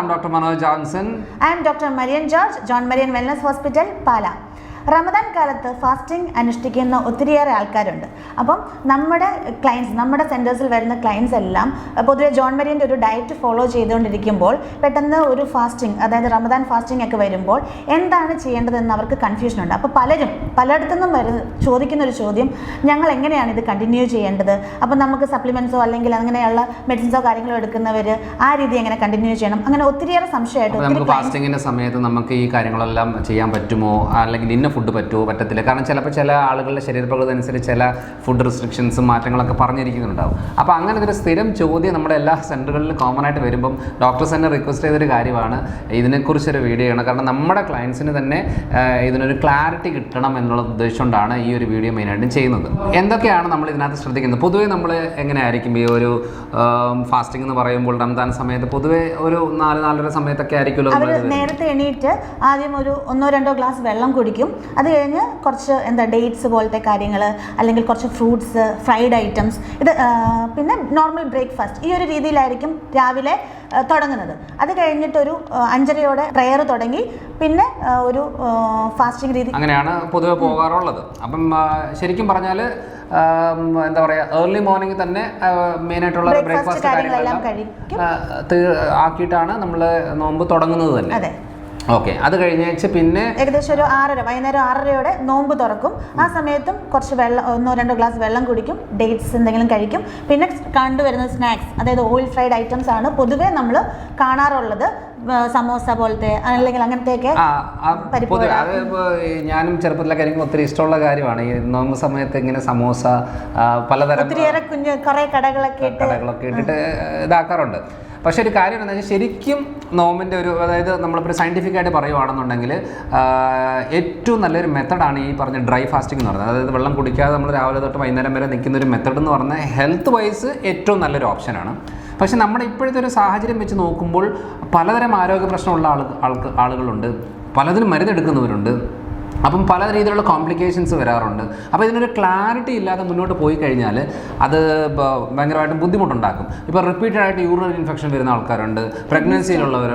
I'm Dr. Manoj Johnson. I am Dr. Marian George, John Marian Wellness Hospital, Pala. Ramadan കാലത്ത് fasting അനുഷ്ഠിക്കുന്ന ഒത്തിരിയേറെ ആൾക്കാരുണ്ട്. അപ്പം നമ്മുടെ ക്ലയൻസ്, നമ്മുടെ സെൻറ്റേഴ്സിൽ വരുന്ന ക്ലയൻസ് എല്ലാം പൊതുവെ ജോൺ മരിയൻ്റെ ഒരു ഡയറ്റ് ഫോളോ ചെയ്തുകൊണ്ടിരിക്കുമ്പോൾ പെട്ടെന്ന് ഒരു ഫാസ്റ്റിംഗ്, അതായത് റമദാൻ ഫാസ്റ്റിംഗ് ഒക്കെ വരുമ്പോൾ എന്താണ് ചെയ്യേണ്ടതെന്ന് അവർക്ക് കൺഫ്യൂഷൻ ഉണ്ട്. അപ്പോൾ പലയിടത്തു നിന്നും ചോദിക്കുന്ന ഒരു ചോദ്യം, ഞങ്ങൾ എങ്ങനെയാണ് ഇത് കണ്ടിന്യൂ ചെയ്യേണ്ടത്? അപ്പം നമുക്ക് സപ്ലിമെൻറ്റ്സോ അല്ലെങ്കിൽ അങ്ങനെയുള്ള മെഡിസിൻസോ കാര്യങ്ങളോ എടുക്കുന്നവർ ആ രീതി എങ്ങനെ കണ്ടിന്യൂ ചെയ്യണം? അങ്ങനെ ഒത്തിരിയേറെ സംശയമായിട്ട് ഫാസ്റ്റിങ്ങിൻ്റെ സമയത്ത് നമുക്ക് ഈ കാര്യങ്ങളെല്ലാം ചെയ്യാൻ പറ്റുമോ, അല്ലെങ്കിൽ ഇന്ന ഫുഡ് പറ്റുമോ പറ്റത്തില്ല? കാരണം ചിലപ്പോൾ ചില ആളുകളുടെ ശരീരപ്രകൃതി അനുസരിച്ച് ചില ഫുഡ് റെസ്ട്രിക്ഷൻസും മാറ്റങ്ങളൊക്കെ പറഞ്ഞിരിക്കുന്നുണ്ടാവും. അപ്പോൾ അങ്ങനെ ഒരു സ്ഥിരം ചോദ്യം നമ്മുടെ എല്ലാ സെൻറ്ററുകളിലും കോമൺ ആയിട്ട് വരുമ്പം ഡോക്ടേഴ്സ് തന്നെ റിക്വസ്റ്റ് ചെയ്തൊരു കാര്യമാണ് ഇതിനെക്കുറിച്ചൊരു വീഡിയോ ആണ്. കാരണം നമ്മുടെ ക്ലയൻസിന് തന്നെ ഇതിനൊരു ക്ലാരിറ്റി കിട്ടണം എന്നുള്ള ഉദ്ദേശം കൊണ്ടാണ് ഈ ഒരു വീഡിയോ മെയിനായിട്ടും ചെയ്യുന്നത്. എന്തൊക്കെയാണ് നമ്മൾ ഇതിനകത്ത് ശ്രദ്ധിക്കുന്നത്? പൊതുവേ നമ്മൾ എങ്ങനെയായിരിക്കും ഈ ഒരു ഫാസ്റ്റിംഗ് എന്ന് പറയുമ്പോൾ റംസാൻ സമയത്ത് പൊതുവേ ഒരു 4-4:30 സമയത്തൊക്കെ ആയിരിക്കുമല്ലോ നേരത്തെ എണീറ്റ് ആദ്യം ഒരു 1-2 ഗ്ലാസ് വെള്ളം കുടിക്കും. അത് കഴിഞ്ഞ് കുറച്ച് ഡേറ്റ്സ് പോലത്തെ കാര്യങ്ങൾ, അല്ലെങ്കിൽ കുറച്ച് ഫ്രൂട്ട്സ്, ഫ്രൈഡ് ഐറ്റംസ്, ഇത് പിന്നെ നോർമൽ ബ്രേക്ക്ഫാസ്റ്റ്, ഈ ഒരു രീതിയിലായിരിക്കും രാവിലെ തുടങ്ങുന്നത്. അത് കഴിഞ്ഞിട്ടൊരു 5:30 പ്രെയർ തുടങ്ങി പിന്നെ ഒരു ഫാസ്റ്റിംഗ് രീതി അങ്ങനെയാണ് പൊതുവെ പോകാറുള്ളത്. അപ്പം ശരിക്കും പറഞ്ഞാൽ എന്താ പറയുക, ഏർലി മോർണിംഗ് തന്നെ മെയിനായിട്ടുള്ള ബ്രേക്ക്ഫാസ്റ്റ് കാര്യങ്ങളെല്ലാം ആക്കിയിട്ടാണ് നമ്മൾ നോമ്പ് തുടങ്ങുന്നത് തന്നെ. ഓക്കെ, അത് കഴിഞ്ഞ് പിന്നെ ഏകദേശം ഒരു 6:30, വൈകുന്നേരം 6:30 നോമ്പ് തുറക്കും. ആ സമയത്തും കുറച്ച് 1-2 ഗ്ലാസ് വെള്ളം കുടിക്കും, ഡേറ്റ്സ് എന്തെങ്കിലും കഴിക്കും. പിന്നെ കണ്ടുവരുന്ന സ്നാക്സ്, അതായത് ഓയിൽ ഫ്രൈഡ് ഐറ്റംസ് ആണ് പൊതുവേ നമ്മൾ കാണാറുള്ളത്. സമോസ പോലത്തെ അല്ലെങ്കിൽ അങ്ങനത്തെയൊക്കെ. ഞാനും ചെറുപ്പത്തിലൊക്കെ എനിക്ക് ഒത്തിരി ഇഷ്ടമുള്ള കാര്യമാണ് ഈ നോമ്പ് സമയത്ത് ഇങ്ങനെ സമോസ, പലതരം ഒത്തിരിയേറെ കുറേ കടകളൊക്കെ ഇട്ടിട്ട് ഇതാക്കാറുണ്ട്. പക്ഷേ ഒരു കാര്യം എന്താണെന്ന് വെച്ചാൽ ശരിക്കും നോമ്പിൻ്റെ അതായത് നമ്മളിപ്പോൾ സയൻറ്റിഫിക് ആയിട്ട് പറയുവാണെന്നുണ്ടെങ്കിൽ ഏറ്റവും നല്ലൊരു മെത്തഡാണ് ഈ പറഞ്ഞ ഡ്രൈ ഫാസ്റ്റിംഗ് എന്ന് പറയുന്നത്. അതായത് വെള്ളം കുടിക്കാതെ നമ്മൾ രാവിലെ തൊട്ട് വൈകുന്നേരം വരെ നിൽക്കുന്ന ഒരു മെത്തഡ് എന്ന് പറഞ്ഞാൽ ഹെൽത്ത് വൈസ് ഏറ്റവും നല്ലൊരു ഓപ്ഷനാണ്. പക്ഷെ നമ്മുടെ ഇപ്പോഴത്തെ ഒരു സാഹചര്യം വെച്ച് നോക്കുമ്പോൾ പലതരം ആരോഗ്യ പ്രശ്നമുള്ള ആളുകളുണ്ട്, പലതിനും മരുന്നെടുക്കുന്നവരുണ്ട്. അപ്പം പല രീതിയിലുള്ള കോംപ്ലിക്കേഷൻസ് വരാറുണ്ട്. അപ്പോൾ ഇതിനൊരു ക്ലാരിറ്റി ഇല്ലാതെ മുന്നോട്ട് പോയി കഴിഞ്ഞാൽ അത് ഭയങ്കരമായിട്ടും ബുദ്ധിമുട്ടുണ്ടാക്കും. ഇപ്പോൾ റിപ്പീറ്റഡ് ആയിട്ട് യൂറിനറി ഇൻഫെക്ഷൻ വരുന്ന ആൾക്കാരുണ്ട്, പ്രഗ്നൻസിയിലുള്ളവർ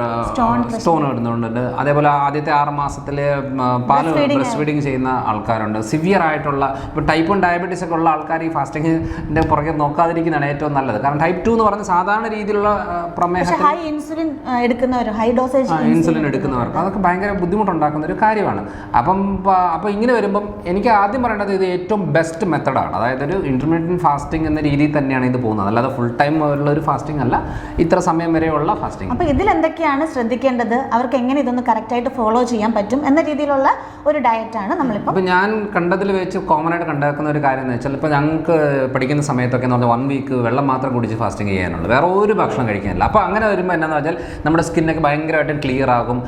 സ്റ്റോൺ ഇടുന്നുണ്ട്, അതേപോലെ ആദ്യത്തെ 6 മാസത്തിൽ പാല് ബ്രസ്റ്റ് ഫീഡിങ് ചെയ്യുന്ന ആൾക്കാരുണ്ട്, സിവിയർ ആയിട്ടുള്ള ഇപ്പോൾ ടൈപ്പ് 1 ഡയബറ്റീസ് ഒക്കെ ഉള്ള ആൾക്കാർ ഈ ഫാസ്റ്റിങ്ങിൻ്റെ പുറകെ നോക്കാതിരിക്കുന്നതാണ് ഏറ്റവും നല്ലത്. കാരണം ടൈപ്പ് 2 എന്ന് പറഞ്ഞാൽ സാധാരണ രീതിയിലുള്ള പ്രമേഹത്തിൽ ഇൻസുലിൻ എടുക്കുന്നവർക്ക് അതൊക്കെ ഭയങ്കര ബുദ്ധിമുട്ടുണ്ടാക്കുന്ന ഒരു കാര്യമാണ്. അപ്പോൾ ഇങ്ങനെ വരുമ്പം എനിക്ക് ആദ്യം പറയേണ്ടത് ഇത് ഏറ്റവും ബെസ്റ്റ് മെത്തഡാണ്. അതായത് ഒരു ഇൻ്റർമീഡിയറ്റ് ഫാസ്റ്റിംഗ് എന്ന രീതിയിൽ തന്നെയാണ് ഇത് പോകുന്നത്, അല്ലാതെ ഫുൾ ടൈം ഉള്ള ഒരു ഫാസ്റ്റിംഗ് അല്ല, ഇത്ര സമയം വരെയുള്ള ഫാസ്റ്റിംഗ്. അപ്പോൾ ഇതിൽ എന്തൊക്കെയാണ് ശ്രദ്ധിക്കേണ്ടത്, അവർക്ക് എങ്ങനെ ഇതൊന്ന് കറക്റ്റായിട്ട് ഫോളോ ചെയ്യാൻ പറ്റും എന്ന രീതിയിലുള്ള ഒരു ഡയറ്റാണ് നമ്മളിപ്പോൾ. അപ്പോൾ ഞാൻ കണ്ടതിൽ വെച്ച് കോമൺ ആയിട്ട് കണ്ടുവെക്കുന്ന ഒരു കാര്യം എന്ന് വെച്ചാൽ, ഇപ്പോൾ ഞങ്ങൾക്ക് പഠിക്കുന്ന സമയത്തൊക്കെ എന്ന് പറഞ്ഞാൽ 1 വീക്ക് വെള്ളം മാത്രം കുടിച്ച് ഫാസ്റ്റിംഗ് ചെയ്യാനുള്ളൂ, വേറെ ഒരു ഭക്ഷണം കഴിക്കാനില്ല. അപ്പോൾ അങ്ങനെ വരുമ്പോൾ എന്നാന്ന് വെച്ചാൽ നമ്മുടെ സ്കിന്നൊക്കെ ഭയങ്കരമായിട്ടും ക്ലിയർ ആകും.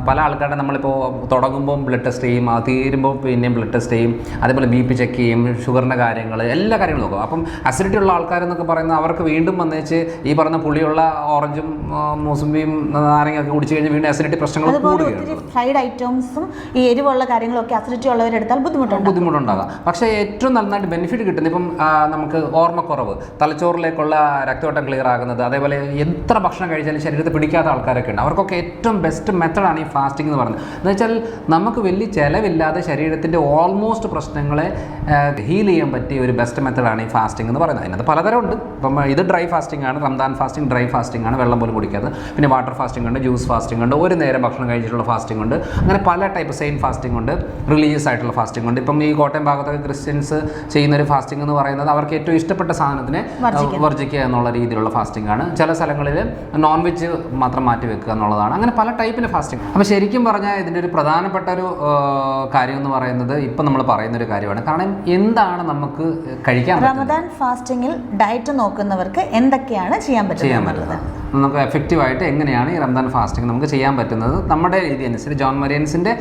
പല ആൾക്കാരുടെ നമ്മളിപ്പോൾ തുടങ്ങുമ്പോൾ ബ്ലഡ് ടെസ്റ്റ് ചെയ്യും, അത് തീരുമ്പോൾ പിന്നെയും ബ്ലഡ് ടെസ്റ്റ് ചെയ്യും, അതേപോലെ BP ചെക്ക് ചെയ്യും, ഷുഗറിൻ്റെ കാര്യങ്ങൾ, എല്ലാ കാര്യങ്ങളും നോക്കും. അപ്പം അസിഡിറ്റി ഉള്ള ആൾക്കാരെന്നൊക്കെ പറയുന്നത് അവർക്ക് വീണ്ടും വന്നേച്ച് ഈ പറഞ്ഞ പുളിയുള്ള ഓറഞ്ചും മൂസമ്പിയും നാരങ്ങയൊക്കെ കുടിച്ച് കഴിഞ്ഞാൽ വീണ്ടും അസിഡിറ്റി പ്രശ്നങ്ങൾ കൂടുകയാണ്. ഫ്രൈഡ് ഐറ്റംസും ഈ എരിവുള്ള കാര്യങ്ങളൊക്കെ അസിഡിറ്റി ഉള്ളവരെടുത്താൽ ബുദ്ധിമുട്ടുണ്ടാകാം. പക്ഷേ ഏറ്റവും നന്നായിട്ട് ബെനിഫിറ്റ് കിട്ടുന്നത് ഇപ്പം നമുക്ക് ഓർമ്മക്കുറവ്, തലച്ചോറിലേക്കുള്ള രക്തയോട്ടം ക്ലിയർ ആകുന്നത്, അതേപോലെ എത്ര ഭക്ഷണം കഴിച്ചാലും ശരീരത്തിൽ പിടിക്കാത്ത ആൾക്കാരൊക്കെ ഉണ്ട്. അവർക്കൊക്കെ ഏറ്റവും ബെസ്റ്റ് മെത്തഡാണ് ഈ ഫാസ്റ്റിംഗ് എന്ന് പറയുന്നത്. എന്ന് വെച്ചാൽ നമുക്ക് വലിയ ചിലവില്ലാതെ ശരീരത്തിൻ്റെ ഓൾമോസ്റ്റ് പ്രശ്നങ്ങളെ ഹീൽ ചെയ്യാൻ പറ്റിയ ഒരു ബെസ്റ്റ് മെത്തഡാണ് ഈ ഫാസ്റ്റിംഗ് എന്ന് പറയുന്നത്. അതിനകത്ത് പലതരം ഉണ്ട്. ഇപ്പം ഇത് ഡ്രൈ ഫാസ്റ്റിംഗ് ആണ്, റംദാൻ ഫാസ്റ്റിംഗ് ഡ്രൈ ഫാസ്റ്റിംഗ് ആണ്, വെള്ളം പോലും കുടിക്കാതെ. പിന്നെ വാട്ടർ ഫാസ്റ്റിംഗ് ഉണ്ട്, ജ്യൂസ് ഫാസ്റ്റിംഗ് ഉണ്ട്, ഒരു നേരം ഭക്ഷണം കഴിച്ചിട്ടുള്ള ഫാസ്റ്റിംഗ് ഉണ്ട്. അങ്ങനെ പല ടൈപ്പ് സെയിൻ ഫാസ്റ്റിംഗ് ഉണ്ട്, റിലീജിയസ് ആയിട്ടുള്ള ഫാസ്റ്റിംഗ് ഉണ്ട്. ഇപ്പം ഈ കോട്ടയം ഭാഗത്തൊക്കെ ക്രിസ്ത്യൻസ് ചെയ്യുന്നൊരു ഫാസ്റ്റിംഗ് എന്ന് പറയുന്നത് അവർക്ക് ഏറ്റവും ഇഷ്ടപ്പെട്ട സാധനത്തിനെ വർജിക്കുക എന്നുള്ള രീതിയിലുള്ള ഫാസ്റ്റിംഗ് ആണ്. ചില സ്ഥലങ്ങളിൽ നോൺ വെജ് മാത്രം മാറ്റി വെക്കുക എന്നുള്ളതാണ്. അങ്ങനെ പല ടൈപ്പിൻ്റെ ഫാസ്റ്റിംഗ്. അപ്പോൾ ശരിക്കും പറഞ്ഞാൽ ഇതിൻ്റെ ഒരു പ്രധാനപ്പെട്ട ഒരു കാര്യം എന്ന് പറയുന്നത് ഇപ്പം നമ്മൾ പറയുന്നൊരു കാര്യമാണ്. കാരണം എന്താണ് നമുക്ക് കഴിക്കാൻ പറ്റുന്നത്? റമദാൻ ഫാസ്റ്റിങ്ങിൽ ഡയറ്റ് നോക്കുന്നവർക്ക് എന്തൊക്കെയാണ് ചെയ്യാൻ പറ്റുന്നത്, നമുക്ക് എഫക്റ്റീവായിട്ട് എങ്ങനെയാണ് ഈ റംദാൻ ഫാസ്റ്റിംഗ് നമുക്ക് ചെയ്യാൻ പറ്റുന്നത്, നമ്മുടെ രീതി അനുസരിച്ച്, ജോൺ മരിയൻസിൻ്റെ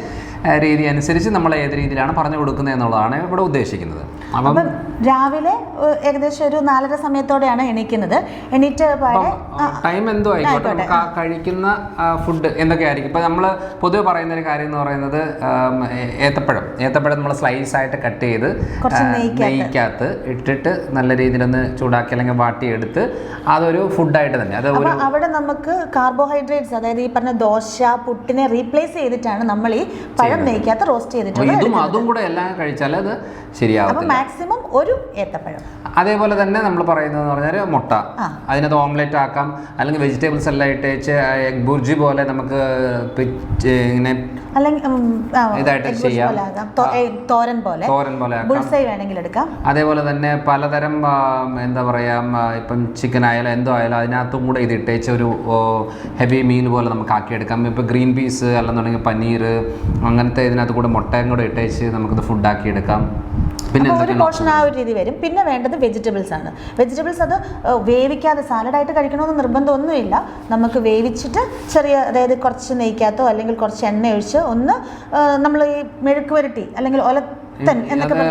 രീതി അനുസരിച്ച് നമ്മൾ ഏത് രീതിയിലാണ് പറഞ്ഞു കൊടുക്കുന്നത് എന്നുള്ളതാണ് ഇവിടെ ഉദ്ദേശിക്കുന്നത്. അപ്പം രാവിലെ ഏകദേശം ഒരു 4:30 സമയത്തോടെയാണ് എണീക്കുന്നത്. എണീറ്റ് ടൈം എന്തോ ആയിക്കോട്ടെ, നമുക്ക് കഴിക്കുന്ന ഫുഡ് എന്തൊക്കെയായിരിക്കും. ഇപ്പം നമ്മൾ പൊതുവെ പറയുന്ന ഒരു കാര്യം എന്ന് പറയുന്നത് ഏത്തപ്പഴം നമ്മൾ സ്ലൈസ് ആയിട്ട് കട്ട് ചെയ്ത് നെയ്ക്കകത്ത് ഇട്ടിട്ട് നല്ല രീതിയിലൊന്ന് ചൂടാക്കി അല്ലെങ്കിൽ വാട്ടിയെടുത്ത് അതൊരു ഫുഡായിട്ട് തന്നെ അത് അവിടെ നമുക്ക് കാർബോഹൈഡ്രേറ്റ്സ്, അതായത് ഈ പറഞ്ഞ ദോശ പുട്ടിനെ റീപ്ലേസ് ചെയ്തിട്ടാണ് നമ്മൾ ഈ പഴം നെയ്ക്കകത്ത് റോസ്റ്റ് ചെയ്തിട്ടുള്ളത്. അതും കൂടെ എല്ലാം കഴിച്ചാൽ അത് ശരിയാവും. മാക്സിമം ഒരു ഏത്തപ്പഴം. അതേപോലെ തന്നെ നമ്മൾ പറയുന്നത് പറഞ്ഞാൽ മുട്ട, അതിനകത്ത് ഓംലെറ്റ് ആക്കാം, അല്ലെങ്കിൽ വെജിറ്റബിൾസ് എല്ലാം ഇട്ടേച്ച് എഗ് ബുർജി പോലെ നമുക്ക് ഇങ്ങനെ ഇതായിട്ട് ചെയ്യാം, തോരൻ പോലെ വേണമെങ്കിൽ എടുക്കാം. അതേപോലെ തന്നെ പലതരം എന്താ പറയുക, ഇപ്പം ചിക്കൻ ആയാലും എന്തോ ആയാലും അതിനകത്തും കൂടെ ഇത് ഇട്ടേച്ച് ഒരു ഹെവി മീൽ പോലെ നമുക്ക് ആക്കിയെടുക്കാം. ഇപ്പം ഗ്രീൻ പീസ് അല്ലെന്നുണ്ടെങ്കിൽ പനീർ അങ്ങനത്തെ ഇതിനകത്ത് കൂടെ മുട്ടയും കൂടെ ഇട്ടേച്ച് നമുക്കിത് ഫുഡാക്കി എടുക്കാം. പിന്നെ ഒരു പോർഷൻ ആ ഒരു രീതി വരും. പിന്നെ വേണ്ടത് വെജിറ്റബിൾസ് ആണ്. വെജിറ്റബിൾസ് അത് വേവിക്കാതെ സാലഡായിട്ട് കഴിക്കണമെന്ന് നിർബന്ധമൊന്നുമില്ല. നമുക്ക് വേവിച്ചിട്ട് അതായത് കുറച്ച് നെയ്ക്കകത്തോ അല്ലെങ്കിൽ കുറച്ച് എണ്ണ ഒഴിച്ച് ഒന്ന് നമ്മൾ ഈ മെഴുക്ക് പുരട്ടി അല്ലെങ്കിൽ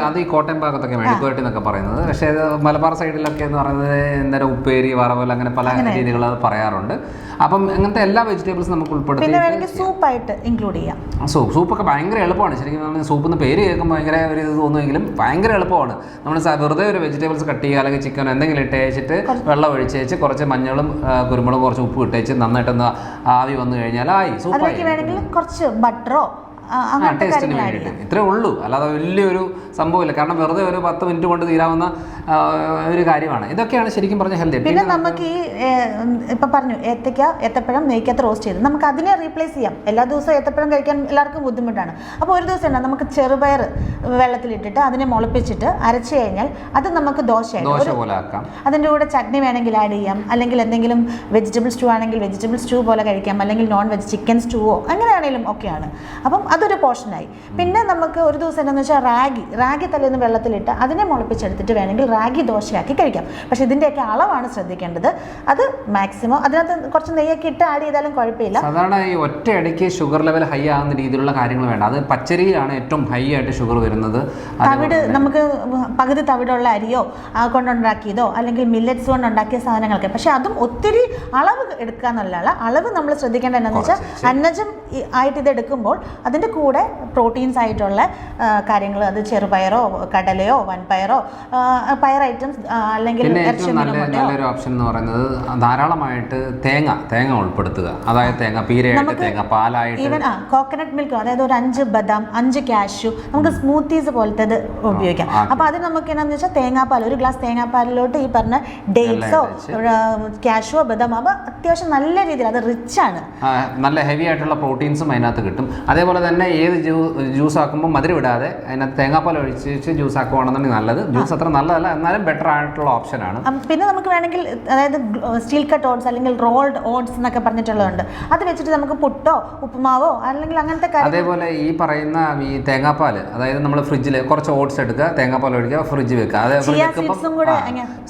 അത് ഈ കോട്ടയം ഭാഗത്തൊക്കെ മെഴുക്കുവരട്ടി എന്നൊക്കെ പറയുന്നത്. പക്ഷേ മലബാർ സൈഡിലൊക്കെ എന്ന് പറയുന്നത് എന്തായാലും ഉപ്പേരി വറവൽ അങ്ങനെ പല രീതികൾ പറയാറുണ്ട്. അപ്പം അങ്ങനത്തെ എല്ലാ വെജിറ്റബിൾസും നമുക്ക് ഉൾപ്പെടുത്തി സൂപ്പായിട്ട് ഇൻക്ലൂഡ് ചെയ്യാം. സൂപ്പൊക്കെ ഭയങ്കര എളുപ്പമാണ്. ശരിക്കും സൂപ്പ് എന്ന് പേര് കേൾക്കുമ്പോൾ ഭയങ്കര ഒരു ഇത് തോന്നുമെങ്കിലും ഭയങ്കര എളുപ്പമാണ്. നമ്മൾ വെറുതെ ഒരു വെജിറ്റബിൾസ് കട്ട് ചെയ്യുക അല്ലെങ്കിൽ ചിക്കൻ എന്തെങ്കിലും ഇട്ടേച്ചിട്ട് വെള്ളം ഒഴിച്ചേച്ച് കുറച്ച് മഞ്ഞളും കുരുമുളകും കുറച്ച് ഉപ്പ് ഇട്ടേച്ച് നന്നായിട്ടൊന്ന് ആവി വന്നു കഴിഞ്ഞാൽ ആയി സൂപ്പായി. വേണമെങ്കിൽ കുറച്ച് ബട്ടറോ ടേസ്റ്റിന് വേണ്ടിയിട്ട് ഇത്രേ ഉള്ളൂ, അല്ലാതെ വലിയൊരു സംഭവമില്ല. കാരണം വെറുതെ ഒരു 10 മിനിറ്റ് കൊണ്ട് തീരാവുന്ന ഒരു കാര്യമാണ്. ഇതൊക്കെയാണ് ശരിക്കും പറഞ്ഞ ഹെൽത്തി. പിന്നെ നമുക്ക് ഈ ഇപ്പം പറഞ്ഞു ഏത്തപ്പഴം നെയ്ക്കകത്ത് റോസ്റ്റ് ചെയ്ത് നമുക്ക് അതിനെ റീപ്ലേസ് ചെയ്യാം. എല്ലാ ദിവസവും ഏത്തപ്പഴം കഴിക്കാൻ എല്ലാവർക്കും ബുദ്ധിമുട്ടാണ്. അപ്പോൾ ഒരു ദിവസം എന്താ, നമുക്ക് ചെറുപയർ വെള്ളത്തിലിട്ടിട്ട് അതിനെ മുളപ്പിച്ചിട്ട് അരച്ച് കഴിഞ്ഞാൽ അത് നമുക്ക് ദോശ പോലെ ആക്കാം. അതിൻ്റെ കൂടെ ചട്നി വേണമെങ്കിൽ ആഡ് ചെയ്യാം, അല്ലെങ്കിൽ എന്തെങ്കിലും വെജിറ്റബിൾ സ്റ്റൂ ആണെങ്കിൽ വെജിറ്റബിൾ സ്റ്റൂ പോലെ കഴിക്കാം, അല്ലെങ്കിൽ നോൺ വെജ് ചിക്കൻ സ്റ്റൂവോ അങ്ങനെയാണെങ്കിലും ഒക്കെയാണ്. അപ്പം അതൊരു പോർഷനായി. പിന്നെ നമുക്ക് ഒരു ദിവസം എന്താണെന്ന് വെച്ചാൽ റാഗി തലേന്ന് വെള്ളത്തിലിട്ട് അതിനെ മുളപ്പിച്ചെടുത്തിട്ട് വേണമെങ്കിൽ റാഗി ദോശയാക്കി കഴിക്കാം. പക്ഷേ ഇതിൻ്റെയൊക്കെ അളവാണ് ശ്രദ്ധിക്കേണ്ടത്. അത് മാക്സിമം അതിനകത്ത് കുറച്ച് നെയ്യൊക്കെ ഇട്ട് ആഡ് ചെയ്താലും കുഴപ്പമില്ല. സാധാരണ ഈ ഒറ്റയടിക്ക് ഷുഗർ ലെവൽ ഹൈ ആകുന്ന രീതിയിലുള്ള കാര്യങ്ങൾ വേണ്ട. അത് പച്ചരിയിലാണ് ഏറ്റവും ഹൈ ആയിട്ട് ഷുഗർ വരുന്നത്. തവിട് നമുക്ക് പകുതി തവിടുള്ള അരിയോ കൊണ്ടുണ്ടാക്കിയതോ അല്ലെങ്കിൽ മില്ലറ്റ്സ് കൊണ്ടുണ്ടാക്കിയ സാധനങ്ങളൊക്കെ. പക്ഷെ അതും ഒത്തിരി അളവ് എടുക്കുക എന്നുള്ള അളവ് നമ്മൾ ശ്രദ്ധിക്കേണ്ടത് എന്താണെന്ന് വെച്ചാൽ അന്നജം ആയിട്ട് ഇത് എടുക്കുമ്പോൾ അതിൻ്റെ കൂടെ പ്രോട്ടീൻസ് ആയിട്ടുള്ള കാര്യങ്ങൾ, അത് ചെറുപയറോ കടലയോ വൻപയറോ പയർ ഐറ്റംസ് അല്ലെങ്കിൽ നല്ലൊരു ഓപ്ഷൻ എന്ന് പറയുന്നത് ധാരാളമായിട്ട് തേങ്ങ ഉൾപ്പെടുത്തുക. അതായത് തേങ്ങ പീരയായിട്ട്, തേങ്ങ പാലായിട്ട്, ഈവൻ കോക്കനട്ട് മിൽക്ക്, അതായത് ഒരു 5 ബദാം 5 കാഷ്യൂ നമുക്ക് സ്മൂത്തീസ് പോലത്തേത് ഉപയോഗിക്കാം. അപ്പോൾ അത് നമുക്ക് എന്താണെന്ന് വെച്ചാൽ തേങ്ങാപ്പാൽ, ഒരു ഗ്ലാസ് തേങ്ങാപ്പാലിലോട്ട് ഈ പറഞ്ഞ ഡേറ്റ്സോ കാഷ്യോ ബദാം, അപ്പോൾ അത്യാവശ്യം നല്ല രീതിയിൽ അത് റിച്ച് ആണ്, നല്ല ഹെവി ആയിട്ടുള്ള പ്രോട്ടീൻസും അതിനകത്ത് കിട്ടും. അതേപോലെ തന്നെ ഏത് ജ്യൂസ് ആക്കുമ്പോൾ മധുരം ഇടാതെ അതിനകത്ത് തേങ്ങാപ്പാൽ ഒഴിച്ച് ജ്യൂസ് ആക്കുവാണെന്നുണ്ടെങ്കിൽ നല്ലത്. ജ്യൂസ് അത്ര നല്ലതല്ല, എന്നാലും ബെറ്റർ ആയിട്ടുള്ള ഓപ്ഷനാണ്. പിന്നെ നമുക്ക് വേണമെങ്കിൽ അതായത് സ്റ്റീൽ കട്ട് ഓട്സ് അല്ലെങ്കിൽ റോൾഡ് ഓട്സ് എന്നൊക്കെ പറഞ്ഞിട്ടുള്ളതുണ്ട്. അത് വെച്ചിട്ട് നമുക്ക് പുട്ടോ ഉപ്പുമാവോ അല്ലെങ്കിൽ അങ്ങനത്തെ കാര്യം. അതേപോലെ ഈ പറയുന്ന ഈ തേങ്ങാപ്പാൽ, അതായത് നമ്മൾ ഫ്രിഡ്ജിൽ കുറച്ച് ഓട്സ് എടുക്കുക, തേങ്ങാപ്പാൽ ഒഴിക്കുക, ഫ്രിഡ്ജ് വെക്കുക. അത്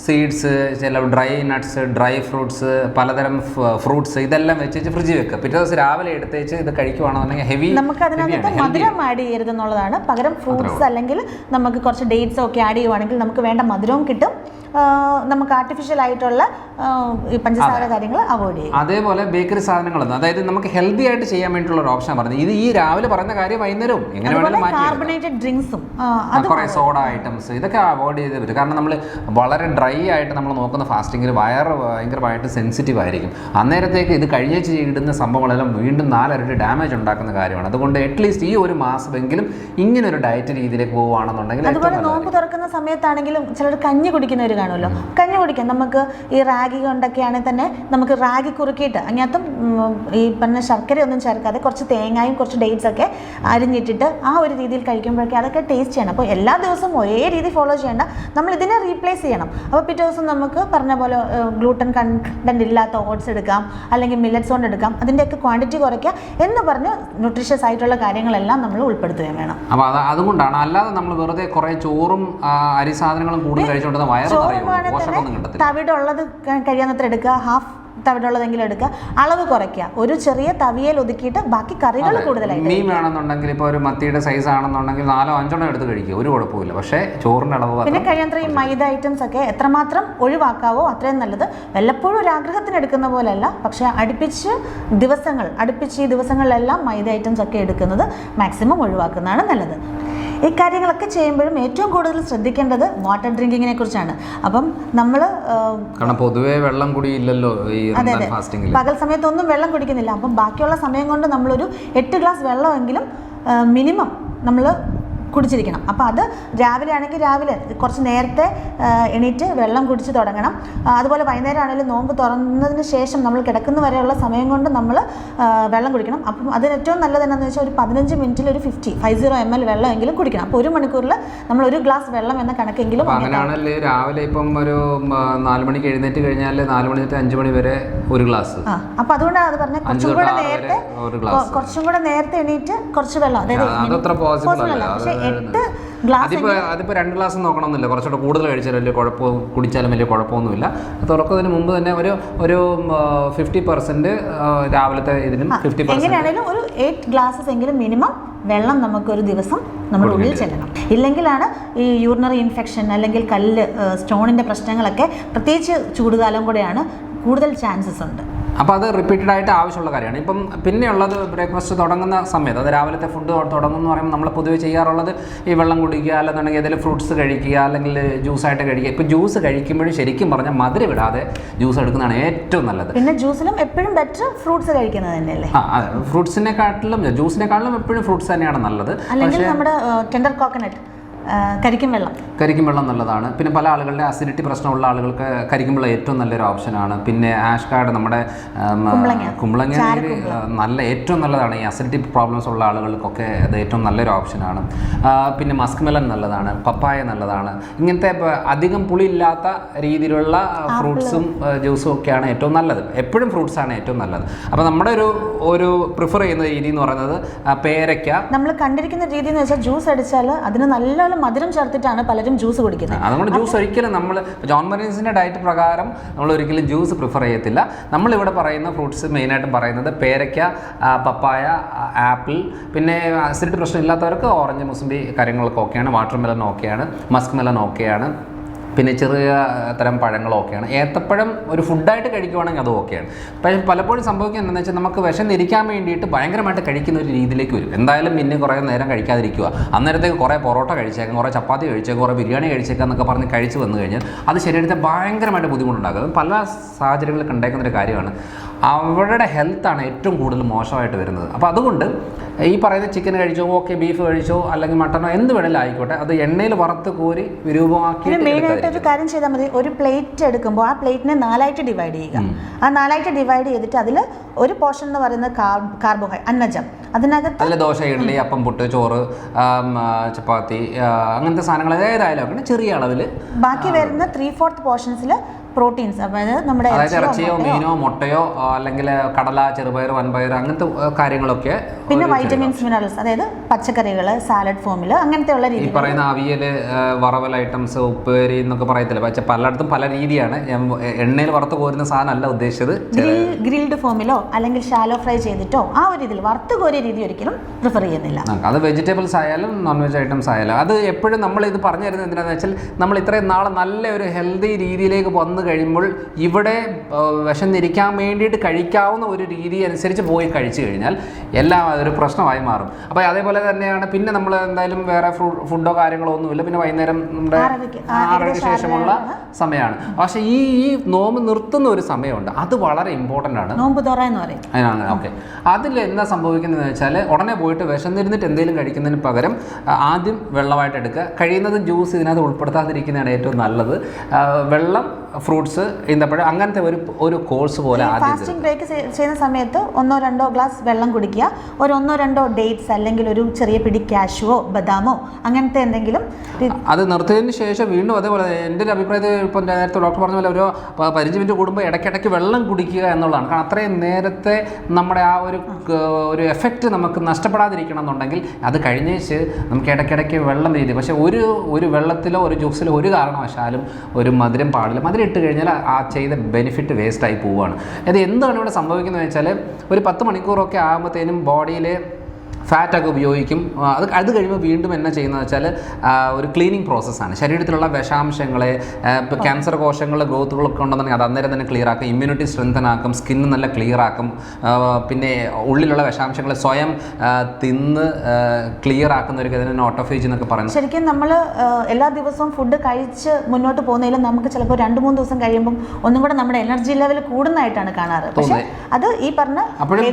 സീഡ്സ്, ചില ഡ്രൈ നട്ട്സ്, ഡ്രൈ ഫ്രൂട്ട്സ്, പലതരം ഫ്രൂട്ട്സ്, ഇതെല്ലാം വെച്ച് ഫ്രിഡ്ജിൽ വെക്കുക. പിറ്റേ ദിവസം രാവിലെ എടുത്തേച്ച് ഇത് കഴിക്കുവാണെന്നുണ്ടെങ്കിൽ നമുക്ക് അതിനകത്ത് മധുരം ആഡ് ചെയ്യരുതെന്നുള്ളതാണ്. പകരം ഫ്രൂട്ട്സ് അല്ലെങ്കിൽ നമുക്ക് കുറച്ച് ഡേറ്റ്സ് ഒക്കെ ആഡ് ചെയ്യുവാണെങ്കിൽ നമുക്ക് വേണ്ട മധുരവും കിട്ടും. നമുക്ക് ആർട്ടിഫിഷ്യൽ ആയിട്ടുള്ള പഞ്ചസാര കാര്യങ്ങൾ അവോയ്ഡ് ചെയ്യും. അതേപോലെ ബേക്കറി സാധനങ്ങളൊന്നും, അതായത് നമുക്ക് ഹെൽത്തി ആയിട്ട് ചെയ്യാൻ വേണ്ടിയിട്ടുള്ള ഒരു ഓപ്ഷൻ പറഞ്ഞത്. ഇത് ഈ രാവിലെ പറയുന്ന കാര്യം വൈകുന്നേരവും എങ്ങനെ വേണമെങ്കിലും മാറ്റി. കാർബണേറ്റഡ് ഡ്രിങ്ക്സും കുറേ സോഡ ഐറ്റംസ് ഇതൊക്കെ അവോയ്ഡ് ചെയ്ത് പറ്റും. കാരണം നമ്മൾ വളരെ ഡ്രൈ ആയിട്ട് നമ്മൾ നോക്കുന്ന ഫാസ്റ്റിങ്ങിൽ വയറ് ഭയങ്കരമായിട്ട് സെൻസിറ്റീവ് ആയിരിക്കും. അന്നേരത്തേക്ക് ഇത് കഴിഞ്ഞേച്ച് ഇടുന്ന സംഭവങ്ങളെല്ലാം വീണ്ടും 4 ഇരട്ടി ഡാമേജ് ഉണ്ടാക്കുന്ന കാര്യമാണ്. അതുകൊണ്ട് അറ്റ്ലീസ്റ്റ് ഈ ഒരു മാസമെങ്കിലും ഇങ്ങനെ ഒരു ഡയറ്റ് രീതിയിലേക്ക് പോവുകയാണെന്നുണ്ടെങ്കിൽ. അതുപോലെ നോമ്പ് തുറക്കുന്ന സമയത്താണെങ്കിലും ചിലർ കഞ്ഞി കുടിക്കുന്നവർ കാണുമല്ലോ, കഞ്ഞി കുടിക്കാം. നമുക്ക് ഈ റാഗി കൊണ്ടൊക്കെയാണെങ്കിൽ തന്നെ നമുക്ക് റാഗി കുറുക്കിയിട്ട് അതിനകത്തും ഈ പറഞ്ഞ ശർക്കരയൊന്നും ചേർക്കാതെ കുറച്ച് തേങ്ങയും കുറച്ച് ഡേറ്റ്സ് ഒക്കെ അരിഞ്ഞിട്ടിട്ട് ആ ഒരു രീതിയിൽ കഴിക്കുമ്പോഴേക്കും അതൊക്കെ ടേസ്റ്റ് ചെയ്യണം. അപ്പോൾ എല്ലാ ദിവസവും ഒരേ രീതി ഫോളോ ചെയ്യേണ്ട, നമ്മൾ ഇതിനെ റീപ്ലേസ് ചെയ്യണം. അപ്പോൾ പിറ്റേ ദിവസം നമുക്ക് പറഞ്ഞ പോലെ ഗ്ലൂട്ടൻ കണ്ടന്റ് ഇല്ലാത്ത ഓട്സ് എടുക്കാം, അല്ലെങ്കിൽ മില്ലറ്റ്സ് കൊണ്ട് എടുക്കാം. അതിൻ്റെയൊക്കെ ക്വാണ്ടിറ്റി കുറയ്ക്കുക എന്ന് പറഞ്ഞ് ന്യൂട്രീഷ്യസ് ആയിട്ടുള്ള കാര്യങ്ങളെല്ലാം നമ്മൾ ഉൾപ്പെടുത്തുകയും വേണം. അപ്പോൾ അതുകൊണ്ടാണ്, അല്ലാതെ നമ്മൾ വെറുതെ കുറേ ചോറും അരി സാധനങ്ങളും കൂടുതൽ കഴിച്ചുകൊണ്ടിരുന്ന വയറ് തവിടുള്ളത് കഴിയാവുന്നത്ര എടുക്കുക, ഹാഫ് തവിടുള്ളതെങ്കിലും എടുക്കുക, അളവ് കുറയ്ക്കുക. ഒരു ചെറിയ തവിയൽ ഒതുക്കിയിട്ട് ബാക്കി കറികൾ കൂടുതലായിട്ട്. മീൻ വേണമെന്നുണ്ടെങ്കിൽ ഇപ്പോൾ ഒരു മത്തിയുടെ സൈസ് ആണെന്നുണ്ടെങ്കിൽ 4-5 എടുത്ത് കഴിക്കുക, ഒരു കുഴപ്പമില്ല. പക്ഷേ ചോറിൻ്റെ അളവ് പിന്നെ കഴിയാത്ര ഈ മൈദ ഐറ്റംസ് ഒക്കെ എത്രമാത്രം ഒഴിവാക്കാവോ അത്രയും നല്ലത്. വല്ലപ്പോഴും ഒരു ആഗ്രഹത്തിന് എടുക്കുന്ന പോലെയല്ല, പക്ഷേ അടുപ്പിച്ച് ഈ ദിവസങ്ങളിലെല്ലാം മൈദ ഐറ്റംസ് ഒക്കെ എടുക്കുന്നത് മാക്സിമം ഒഴിവാക്കുന്നതാണ് നല്ലത്. ഈ കാര്യങ്ങളൊക്കെ ചെയ്യുമ്പോഴും ഏറ്റവും കൂടുതൽ ശ്രദ്ധിക്കേണ്ടത് വാട്ടർ ഡ്രിങ്കിങ്ങിനെ കുറിച്ചാണ്. അപ്പം നമ്മൾ പൊതുവേ വെള്ളം കുടിയില്ലല്ലോ ഈ ഫാസ്റ്റിംഗിൽ, പകൽ സമയത്തൊന്നും വെള്ളം കുടിക്കുന്നില്ല. അപ്പം ബാക്കിയുള്ള സമയം കൊണ്ട് നമ്മളൊരു 8 ഗ്ലാസ് വെള്ളമെങ്കിലും മിനിമം നമ്മൾ കുടിച്ചിരിക്കണം. അപ്പോൾ അത് രാവിലെ ആണെങ്കിൽ രാവിലെ കുറച്ച് നേരത്തെ എണീറ്റ് വെള്ളം കുടിച്ച് തുടങ്ങണം. അതുപോലെ വൈകുന്നേരം ആണെങ്കിലും നോമ്പ് തുറന്നതിന് ശേഷം നമ്മൾ കിടക്കുന്ന വരെയുള്ള സമയം കൊണ്ട് നമ്മൾ വെള്ളം കുടിക്കണം. അപ്പം അതിന് ഏറ്റവും നല്ലത് എന്താണെന്ന് വെച്ചാൽ ഒരു 15 മിനിറ്റിൽ ഒരു 50 ml വെള്ളമെങ്കിലും കുടിക്കണം. അപ്പോൾ 1 മണിക്കൂറിൽ നമ്മൾ 1 ഗ്ലാസ് വെള്ളം എന്ന കണക്കെങ്കിലും. അങ്ങനെയാണല്ലേ രാവിലെ ഇപ്പം ഒരു 4 മണിക്ക് എഴുന്നേറ്റ് കഴിഞ്ഞാൽ 4 മണി തൊട്ട് 5 മണി വരെ 1 ഗ്ലാസ്. അപ്പോൾ അതുകൊണ്ടാണ് അത് പറഞ്ഞത് കുറച്ചും കൂടെ നേരത്തെ എണീറ്റ് കുറച്ച് വെള്ളം, അതായത് 8 ഗ്ലാസ്. അതിപ്പോൾ 2 ഗ്ലാസ് നോക്കണമെന്നില്ല, കുറച്ചുകൂടെ കൂടുതൽ കഴിച്ചാലും കുടിച്ചാലും വലിയ കുഴപ്പമൊന്നുമില്ല. തുറക്കുന്നതിന് മുമ്പ് തന്നെ ഒരു 50% രാവിലത്തെ ഇതിനും 50% എങ്ങനെയാണെങ്കിലും ഒരു 8 ഗ്ലാസസ് എങ്കിലും മിനിമം വെള്ളം നമുക്കൊരു ദിവസം നമ്മുടെ ഉള്ളിൽ ചെല്ലണം. ഇല്ലെങ്കിലാണ് ഈ യൂറിനറി ഇൻഫെക്ഷൻ അല്ലെങ്കിൽ സ്റ്റോണിൻ്റെ പ്രശ്നങ്ങളൊക്കെ, പ്രത്യേകിച്ച് ചൂടുകാലം കൂടെയാണ്, കൂടുതൽ ചാൻസസ് ഉണ്ട്. അപ്പോൾ അത് റിപ്പീറ്റഡ് ആയിട്ട് ആവശ്യമുള്ള കാര്യമാണ്. ഇപ്പം പിന്നെയുള്ളത് ബ്രേക്ക്ഫാസ്റ്റ് തുടങ്ങുന്ന സമയത്ത്, അത് രാവിലത്തെ ഫുഡ് തുടങ്ങുമെന്ന് പറയുമ്പോൾ നമ്മൾ പൊതുവെ ചെയ്യാറുള്ളത് ഈ വെള്ളം കുടിക്കുക, അല്ലെന്നുണ്ടെങ്കിൽ ഏതെങ്കിലും ഫ്രൂട്ട്സ് കഴിക്കുക, അല്ലെങ്കിൽ ജ്യൂസായിട്ട് കഴിക്കുക. ഇപ്പോൾ ജ്യൂസ് കഴിക്കുമ്പോഴും ശരിക്കും പറഞ്ഞാൽ മധുരം ഇടാതെ ജ്യൂസ് എടുക്കുന്നതാണ് ഏറ്റവും നല്ലത്. പിന്നെ ജ്യൂസിലും എപ്പോഴും ബെറ്റർ ഫ്രൂട്ട്സ് കഴിക്കുന്നത് തന്നെയല്ലേ? അതെ, ജ്യൂസിനെക്കാട്ടിലും എപ്പോഴും ഫ്രൂട്ട്സ് തന്നെയാണ് നല്ലത്. അല്ലെങ്കിൽ നമ്മുടെ ടെൻഡർ കോക്കനട്ട്, കരിക്കും വെള്ളം നല്ലതാണ്. പിന്നെ പല ആളുകളുടെ അസിഡിറ്റി പ്രശ്നമുള്ള ആളുകൾക്ക് കരിക്കും വെള്ളം ഏറ്റവും നല്ലൊരു ഓപ്ഷനാണ്. പിന്നെ ആഷ് കാർഡ്, നമ്മുടെ കുമ്പളങ്ങ ഏറ്റവും നല്ലതാണ്. ഈ അസിഡിറ്റി പ്രോബ്ലംസ് ഉള്ള ആളുകൾക്കൊക്കെ അത് ഏറ്റവും നല്ലൊരു ഓപ്ഷനാണ്. പിന്നെ മസ്ക് മെലൺ നല്ലതാണ്, പപ്പായ നല്ലതാണ്. ഇങ്ങനത്തെ അധികം പുളിയില്ലാത്ത രീതിയിലുള്ള ഫ്രൂട്ട്സും ജ്യൂസും ഒക്കെയാണ് ഏറ്റവും നല്ലത്. എപ്പോഴും ഫ്രൂട്ട്സാണ് ഏറ്റവും നല്ലത്. അപ്പോൾ നമ്മുടെ ഒരു പ്രിഫർ ചെയ്യുന്ന രീതി എന്ന് പറയുന്നത് പേരയ്ക്ക. നമ്മൾ കണ്ടിരിക്കുന്ന രീതി എന്ന് വെച്ചാൽ ജ്യൂസ് അടിച്ചാൽ അതിന് നല്ല മധുരം ചേർത്തിട്ടാണ് പലരും ജ്യൂസ് കുടിക്കുന്നത്. അതുകൊണ്ട് ജ്യൂസ് ഒരിക്കലും നമ്മൾ ജോൺ മരീൻസിന്റെ ഡയറ്റ് പ്രകാരം നമ്മൾ ഒരിക്കലും ജ്യൂസ് പ്രിഫർ ചെയ്യത്തില്ല. നമ്മളിവിടെ പറയുന്ന ഫ്രൂട്ട്സ് മെയിനായിട്ടും പറയുന്നത് പേരയ്ക്ക, പപ്പായ, ആപ്പിൾ, പിന്നെ അസിഡിറ്റി പ്രശ്നം ഇല്ലാത്തവർക്ക് ഓറഞ്ച്, മുസംബി കാര്യങ്ങളൊക്കെ ഓക്കെയാണ്. വാട്ടർ മെലൺ ഓക്കെയാണ്, മസ്ക് മെലൺ ഓക്കെയാണ്. പിന്നെ ചെറിയ തരം പഴങ്ങളൊക്കെയാണ്. ഏത്തപ്പഴം ഒരു ഫുഡായിട്ട് കഴിക്കുവാണെങ്കിൽ അതും ഓക്കെയാണ്. പക്ഷേ പലപ്പോഴും സംഭവിക്കുന്നത് എന്താണെന്ന് വെച്ചാൽ നമുക്ക് വിശന്നിരിക്കാൻ വേണ്ടിയിട്ട് ഭയങ്കരമായിട്ട് കഴിക്കുന്ന ഒരു രീതിയിലേക്ക് വരും. എന്തായാലും പിന്നെ കുറേ നേരം കഴിക്കാതിരിക്കുക, അന്നേരത്തേക്ക് കുറേ പൊറോട്ട കഴിച്ചേക്കാം, കുറേ ചപ്പാത്തി കഴിച്ചേക്കാം, കുറേ ബിരിയാണി കഴിച്ചേക്കാം എന്നൊക്കെ പറഞ്ഞ് കഴിച്ച് വന്നു കഴിഞ്ഞാൽ അത് ശരീരത്തെ ഭയങ്കരമായിട്ട് ബുദ്ധിമുട്ടുണ്ടാകും. പല സാഹചര്യങ്ങളിൽ കണ്ടേക്കുന്നൊരു കാര്യമാണ്. അവരുടെ ഹെൽത്താണ് ഏറ്റവും കൂടുതൽ മോശമായിട്ട് വരുന്നത്. അപ്പോൾ അതുകൊണ്ട് ഈ പറയുന്ന ചിക്കൻ കഴിച്ചോ, ഓക്കെ ബീഫ് കഴിച്ചോ, അല്ലെങ്കിൽ മട്ടനോ എന്ത് വേണമെങ്കിലും ആയിക്കോട്ടെ, അത് എണ്ണയിൽ വറുത്ത് കോരി വിരൂപമാക്കി ഒരു കാര്യം ചെയ്താൽ മതി. ഒരു പ്ലേറ്റ് എടുക്കുമ്പോൾ ആ പ്ലേറ്റിനെ 4 ഡിവൈഡ് ചെയ്യുക. ആ 4 ഡിവൈഡ് ചെയ്തിട്ട് അതിൽ ഒരു പോർഷൻ എന്ന് പറയുന്നത് കാർബോഹൈഡ്രേറ്റ്, അന്നജം. അതിനകത്ത് ദോശ, ഇഡ്ഡലി, അപ്പം, പുട്ട്, ചോറ്, ചപ്പാത്തി, അങ്ങനത്തെ സാധനങ്ങൾ ഏതായാലും ചെറിയ അളവിൽ. ബാക്കി വരുന്ന 3/4 പോർഷൻസിൽ പ്രോട്ടീൻസ്, അതായത് നമ്മുടെ ഇറച്ചിയോ മീനോ മുട്ടയോ അല്ലെങ്കിൽ കടല, ചെറുപയർ, വൻപയർ, അങ്ങനത്തെ കാര്യങ്ങളൊക്കെ. പിന്നെ വൈറ്റമിൻസ്, മിനറൽസ്, അതായത് പച്ചക്കറികൾ സാലഡ് ഫോമിൽ അങ്ങനത്തെയുള്ള രീതി. ഈ പറയുന്ന അവിയൽ, വറവൽ ഐറ്റംസ്, ഉപ്പേരി എന്നൊക്കെ പറയത്തില്ല, പക്ഷേ പലയിടത്തും പല രീതിയാണ്. എണ്ണയിൽ വറുത്ത് കോരുന്ന സാധനം അല്ല ഉദ്ദേശിച്ചത്. ഗ്രിൽഡ് ഫോമിലോ അല്ലെങ്കിൽ ഷാലോ ഫ്രൈ ചെയ്തിട്ടോ ആ ഒരു രീതിയിൽ വറുത്ത് കോരിയ രീതി ഒരിക്കലും പ്രിഫർ ചെയ്യുന്നില്ല. അത് വെജിറ്റബിൾസ് ആയാലും നോൺ വെജ് ഐറ്റംസ് ആയാലും. അത് എപ്പോഴും നമ്മൾ ഇത് പറഞ്ഞു തരുന്നത് എന്തിനാണെന്ന് വെച്ചാൽ നമ്മൾ ഇത്രയും നാളെ നല്ല ഒരു ഹെൽത്തി രീതിയിലേക്ക് വന്ന് കഴിയുമ്പോൾ ഇവിടെ വിശന്നിരിക്കാൻ വേണ്ടിയിട്ട് കഴിക്കാവുന്ന ഒരു രീതി അനുസരിച്ച് പോയി കഴിച്ചു കഴിഞ്ഞാൽ എല്ലാം ഒരു പ്രശ്നമായി മാറും. അപ്പോൾ അതേപോലെ തന്നെയാണ് പിന്നെ നമ്മൾ എന്തായാലും വേറെ ഫുഡോ കാര്യങ്ങളോ ഒന്നുമില്ല. പിന്നെ വൈകുന്നേരം നമ്മുടെ 6:00 ശേഷമുള്ള സമയമാണ്. പക്ഷേ ഈ നോമ്പ് നിർത്തുന്ന ഒരു സമയമുണ്ട്, അത് വളരെ ഇമ്പോർട്ടൻ്റ് ആണ്. നോമ്പ് തുറ എന്ന് പറയും. ഓക്കെ, അതിൽ എന്താ സംഭവിക്കുന്നതെന്ന് വെച്ചാൽ ഉടനെ പോയിട്ട് വിശന്നിരുന്നിട്ട് എന്തെങ്കിലും കഴിക്കുന്നതിന് പകരം ആദ്യം വെള്ളമായിട്ട് എടുക്കുക. കഴിയുന്നതും ജ്യൂസ് ഇതിനകത്ത് ഉൾപ്പെടുത്താതിരിക്കുന്നതാണ് ഏറ്റവും നല്ലത്. വെള്ളം, ഫ്രൂട്ട്സ്, ഈന്തപ്പഴം, അങ്ങനത്തെ ഒരു കോഴ്സ് പോലെ ഫാസ്റ്റിംഗ് ബ്രേക്ക് ചെയ്യുന്ന സമയത്ത് 1-2 ഗ്ലാസ് വെള്ളം കുടിക്കുക. ഒരു 1-2 ഡേറ്റ്സ് അല്ലെങ്കിൽ ഒരു ചെറിയ പിടി കാഷ്യൂവോ ബദാമോ അങ്ങനത്തെ എന്തെങ്കിലും. അത് നിർത്തിയതിന് ശേഷം വീണ്ടും അതേപോലെ എൻ്റെ ഒരു അഭിപ്രായത്തിൽ ഇപ്പം നേരത്തെ ഡോക്ടർ പറഞ്ഞ പോലെ ഒരു 15 മിനിറ്റ് കൂടുമ്പോൾ ഇടയ്ക്കിടയ്ക്ക് വെള്ളം കുടിക്കുക എന്നുള്ളതാണ്. കാരണം അത്രയും നേരത്തെ നമ്മുടെ ആ ഒരു എഫക്റ്റ് നമുക്ക് നഷ്ടപ്പെടാതിരിക്കണം എന്നുണ്ടെങ്കിൽ അത് കഴിഞ്ഞേച്ച് നമുക്ക് ഇടയ്ക്കിടയ്ക്ക് വെള്ളം രീതി. പക്ഷേ ഒരു വെള്ളത്തിലോ ഒരു ജ്യൂസിലോ ഒരു കാരണവശാലും ഒരു മധുരം പാടില്ല. മധുരം അങ്ങനെ ഇട്ട് കഴിഞ്ഞാൽ ആ ചെയ്ത ബെനിഫിറ്റ് വേസ്റ്റായി പോവുകയാണ്. അത് എന്താണ് ഇവിടെ സംഭവിക്കുന്നത് വെച്ചാൽ ഒരു 10 മണിക്കൂറൊക്കെ ആകുമ്പോഴത്തേനും ബോഡിയിൽ ഫാറ്റൊക്കെ ഉപയോഗിക്കും. അത് കഴിയുമ്പോൾ വീണ്ടും എന്നാ ചെയ്യുന്നത് വെച്ചാൽ ഒരു ക്ലീനിങ് പ്രോസസ്സാണ്. ശരീരത്തിലുള്ള വിഷാംശങ്ങളെ, ഇപ്പോൾ ക്യാൻസർ കോശങ്ങളുടെ ഗ്രോത്തുകളൊക്കെ ഉണ്ടെന്നുണ്ടെങ്കിൽ അത് അന്നേരം തന്നെ ക്ലിയർ ആക്കും, ഇമ്മ്യൂണിറ്റി സ്ട്രെങ്തൻ ആക്കും, സ്കിന്ന് നല്ല ക്ലിയർ ആക്കും, പിന്നെ ഉള്ളിലുള്ള വിഷാംശങ്ങളെ സ്വയം തിന്ന് ക്ലിയർ ആക്കുന്ന ഒരു ഇതിനെ ഓട്ടോഫേജ് എന്നൊക്കെ പറയുന്നത്. ശരിക്കും നമ്മൾ എല്ലാ ദിവസവും ഫുഡ് കഴിച്ച് മുന്നോട്ട് പോകുന്നതിലും നമുക്ക് ചിലപ്പോൾ 2-3 ദിവസം കഴിയുമ്പം ഒന്നും കൂടെ നമ്മുടെ എനർജി ലെവൽ കൂടുന്നതായിട്ടാണ് കാണാറ്. പക്ഷേ അത് ഈ പറഞ്ഞ അപ്പോഴും